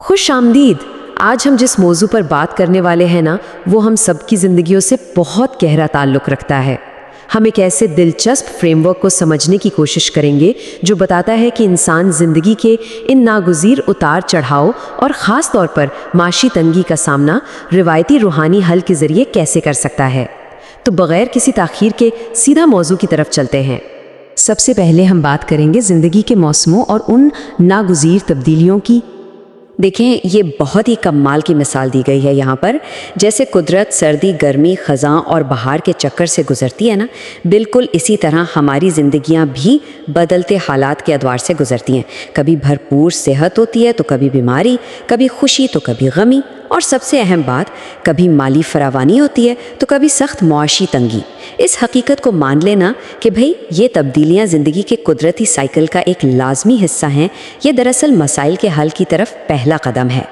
खुश आमदीद। आज हम जिस मौजू पर बात करने वाले हैं ना, वो हम सबकी ज़िंदगियों से बहुत गहरा ताल्लुक़ रखता है। हम एक ऐसे दिलचस्प फ्रेमवर्क को समझने की कोशिश करेंगे जो बताता है कि इंसान ज़िंदगी के इन नागुज़ीर उतार चढ़ाव और ख़ास तौर पर माशी तंगी का सामना रिवायती रूहानी हल के ज़रिए कैसे कर सकता है। तो बग़ैर किसी ताख़ीर के सीधा मौजू की तरफ चलते हैं। सबसे पहले हम बात करेंगे ज़िंदगी के मौसमों और उन नागुज़ीर तब्दीलियों की। देखें, ये बहुत ही कमाल की मिसाल दी गई है यहाँ पर। जैसे कुदरत सर्दी, गर्मी, ख़ज़ां और बहार के चक्कर से गुज़रती है ना, बिल्कुल इसी तरह हमारी ज़िंदगियाँ भी बदलते हालात के अदवार से गुज़रती हैं। कभी भरपूर सेहत होती है तो कभी बीमारी, कभी खुशी तो कभी गमी, और सबसे अहम बात, कभी माली फरावानी होती है तो कभी सख्त मुआशी तंगी। इस हकीकत को मान लेना कि भाई ये तब्दीलियां ज़िंदगी के कुदरती साइकिल का एक लाजमी हिस्सा हैं, ये दरअसल मसाइल के हल की तरफ पहला कदम है।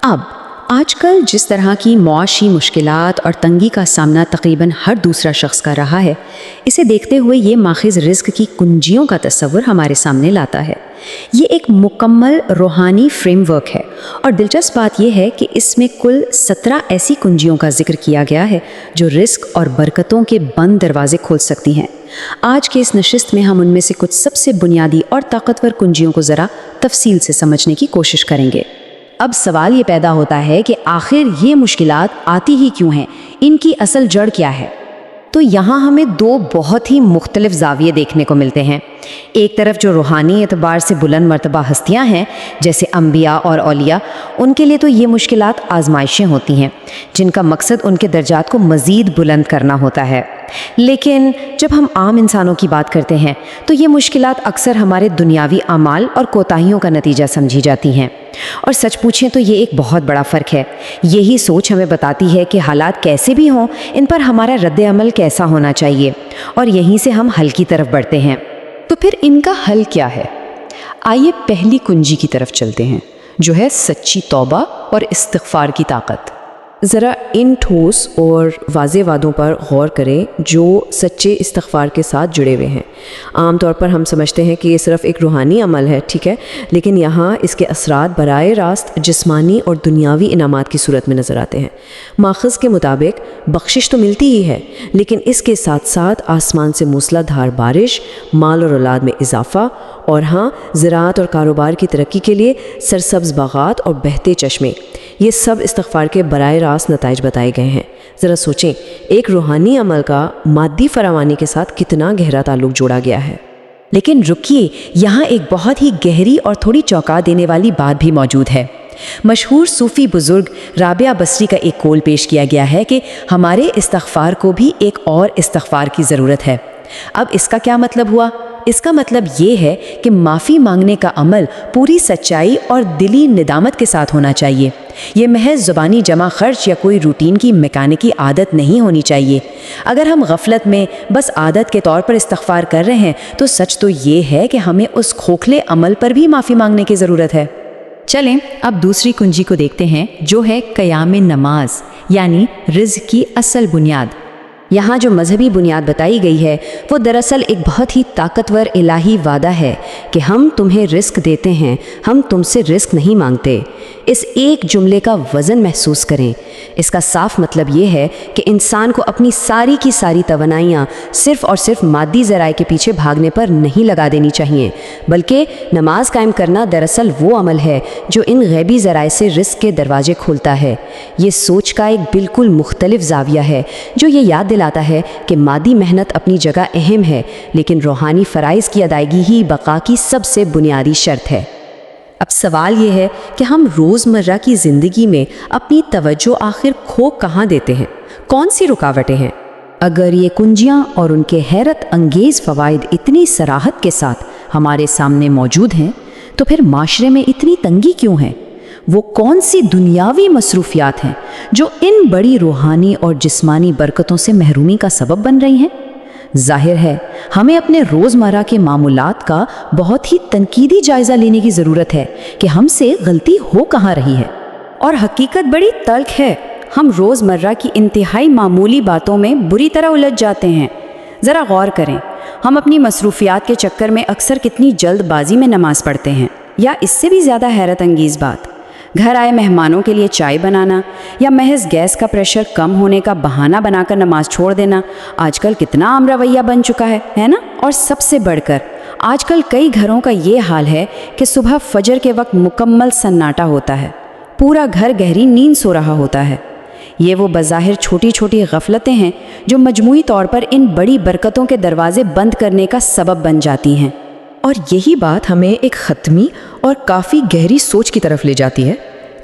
अब आजकल जिस तरह की मुआशी मुश्किलात और तंगी का सामना तकरीबन हर दूसरा शख्स कर रहा है, इसे देखते हुए ये माखिज़ रिज़्क़ की कुंजियों का तस्वुर हमारे सामने लाता है। ये एक मुकम्मल रूहानी फ्रेमवर्क है और दिलचस्प बात यह है कि इसमें कुल 17 ऐसी कुंजियों का जिक्र किया गया है जो रिज़्क़ और बरकतों के बंद दरवाजे खोल सकती हैं। आज के इस नशिस्त में हम उनमें से कुछ सबसे बुनियादी और ताकतवर कुंजियों को ज़रा तफसील से समझने की कोशिश करेंगे। अब सवाल ये पैदा होता है कि आखिर ये मुश्किलात आती ही क्यों हैं, इनकी असल जड़ क्या है। तो यहाँ हमें दो बहुत ही मुख्तलिफ ज़ाविये देखने को मिलते हैं। एक तरफ जो रूहानी एतबार से बुलंद मर्तबा हस्तियाँ हैं, जैसे अंबिया और औलिया, उनके लिए तो ये मुश्किलात आजमाइशें होती हैं जिनका मकसद उनके दर्जात को मज़ीद बुलंद करना होता है। लेकिन जब हम आम इंसानों की बात करते हैं तो ये मुश्किलात अक्सर हमारे दुनियावी अमाल और कोताहियों का नतीजा समझी जाती हैं। और सच पूछें तो ये एक बहुत बड़ा फ़र्क है। यही सोच हमें बताती है कि हालात कैसे भी हों, इन पर हमारा रद्द अमल कैसा होना चाहिए, और यहीं से हम हल की तरफ बढ़ते हैं। तो फिर इनका हल क्या है? आइए पहली कुंजी की तरफ चलते हैं, जो है सच्ची तौबा और इस्तिग़फ़ार की ताकत। ज़रा इन ठोस और वाज़े वादों पर गौर करें जो सच्चे इस्तिग़फ़ार के साथ जुड़े हुए हैं। आम तौर पर हम समझते हैं कि ये सिर्फ़ एक रूहानी अमल है, ठीक है, लेकिन यहाँ इसके असरात बराए रास्त जिस्मानी और दुनियावी इनामात की सूरत में नज़र आते हैं। माख़ज़ के मुताबिक बख्शिश तो मिलती ही है, लेकिन इसके साथ साथ आसमान से मूसलाधार बारिश, माल और औलाद में इजाफ़ा, और हाँ, ज़राअत और कारोबार की तरक्की के लिए सरसब्ज़ बागात और बहते चश्मे, ये सब इस्तिग़फ़ार के बराए रास्त नताइज बताए गए हैं। ज़रा सोचें, एक रूहानी अमल का मादी फरावानी के साथ कितना गहरा ताल्लुक़ जोड़ा गया है। लेकिन रुकिए, यहाँ एक बहुत ही गहरी और थोड़ी चौंका देने वाली बात भी मौजूद है। मशहूर सूफ़ी बुज़ुर्ग राबिया बसरी का एक कौल पेश किया गया है कि हमारे इस्तिग़फ़ार को भी एक और इस्तिग़फ़ार की ज़रूरत है। अब इसका क्या मतलब हुआ? इसका मतलब ये है कि माफ़ी मांगने का अमल पूरी सच्चाई और दिली निदामत के साथ होना चाहिए। ये महज ज़ुबानी जमा खर्च या कोई रूटीन की मैकेनिकी आदत नहीं होनी चाहिए। अगर हम गफलत में बस आदत के तौर पर इस्तिग़फ़ार कर रहे हैं तो सच तो ये है कि हमें उस खोखले अमल पर भी माफ़ी मांगने की ज़रूरत है। चलें अब दूसरी कुंजी को देखते हैं, जो है क़याम नमाज, यानी रिज़्क़ की असल बुनियाद। यहाँ जो मजहबी बुनियाद बताई गई है वो दरअसल एक बहुत ही ताकतवर इलाही वादा है कि हम तुम्हें रिस्क देते हैं, हम तुमसे रिस्क नहीं मांगते। इस एक जुमले का वज़न महसूस करें। इसका साफ मतलब ये है कि इंसान को अपनी सारी की सारी तवनाइयाँ सिर्फ़ और सिर्फ मादी ज़राए के पीछे भागने पर नहीं लगा देनी चाहिए, बल्कि नमाज कायम करना दरअसल वो अमल है जो इन गैबी ज़राए से रिस्क के दरवाजे खोलता है। ये सोच का एक बिल्कुल मुख्तलिफ ज़ाविया है जो ये याद दिलाता है कि मादी मेहनत अपनी जगह अहम है, लेकिन रूहानी फ़राइज़ की अदायगी ही बका की सबसे बुनियादी शर्त है। अब सवाल ये है कि हम रोज़मर्रा की ज़िंदगी में अपनी तवज्जो आखिर खो कहाँ देते हैं? कौन सी रुकावटें हैं? अगर ये कुंजियाँ और उनके हैरत अंगेज़ फ़वाइद इतनी सराहत के साथ हमारे सामने मौजूद हैं, तो फिर माशरे में इतनी तंगी क्यों है? वो कौन सी दुनियावी मसरूफियात हैं जो इन बड़ी रूहानी और जिस्मानी बरकतों से महरूमी का सबब बन रही हैं? जाहिर है हमें अपने रोज़मर्रा के मामूलात का बहुत ही तनकीदी जायज़ा लेने की ज़रूरत है कि हमसे गलती हो कहाँ रही है। और हकीकत बड़ी तल्ख़ है, हम रोज़मर्रा की इंतहाई मामूली बातों में बुरी तरह उलझ जाते हैं। ज़रा गौर करें, हम अपनी मसरूफियात के चक्कर में अक्सर कितनी जल्दबाजी में नमाज़ पढ़ते हैं। या इससे भी ज़्यादा हैरत अंगेज़ बात, گھر آئے مہمانوں کے لیے چائے بنانا یا محض گیس کا پریشر کم ہونے کا بہانہ بنا کر نماز چھوڑ دینا آج کل کتنا عام رویہ بن چکا ہے نا؟ اور سب سے بڑھ کر آج کل کئی گھروں کا یہ حال ہے کہ صبح فجر کے وقت مکمل سناٹا ہوتا ہے، پورا گھر گہری نیند سو رہا ہوتا ہے۔ یہ وہ بظاہر چھوٹی چھوٹی غفلتیں ہیں جو مجموعی طور پر ان بڑی برکتوں کے دروازے بند کرنے کا سبب بن جاتی ہیں۔ اور یہی بات ہمیں ایک حتمی اور کافی گہری سوچ کی طرف لے جاتی ہے۔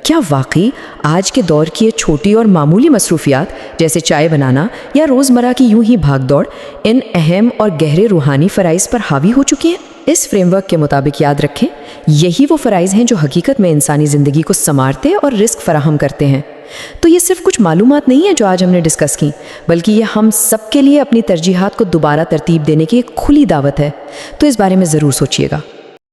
کیا واقعی آج کے دور کی یہ چھوٹی اور معمولی مصروفیات جیسے چائے بنانا یا روزمرہ کی یوں ہی بھاگ دوڑ ان اہم اور گہرے روحانی فرائض پر حاوی ہو چکی ہیں؟ اس فریم ورک کے مطابق یاد رکھیں، یہی وہ فرائض ہیں جو حقیقت میں انسانی زندگی کو سنوارتے اور رزق فراہم کرتے ہیں۔ تو یہ صرف کچھ معلومات نہیں ہیں جو آج ہم نے ڈسکس کی، بلکہ یہ ہم سب کے لیے اپنی ترجیحات کو دوبارہ ترتیب دینے کی ایک کھلی دعوت ہے۔ تو اس بارے میں ضرور سوچیے گا۔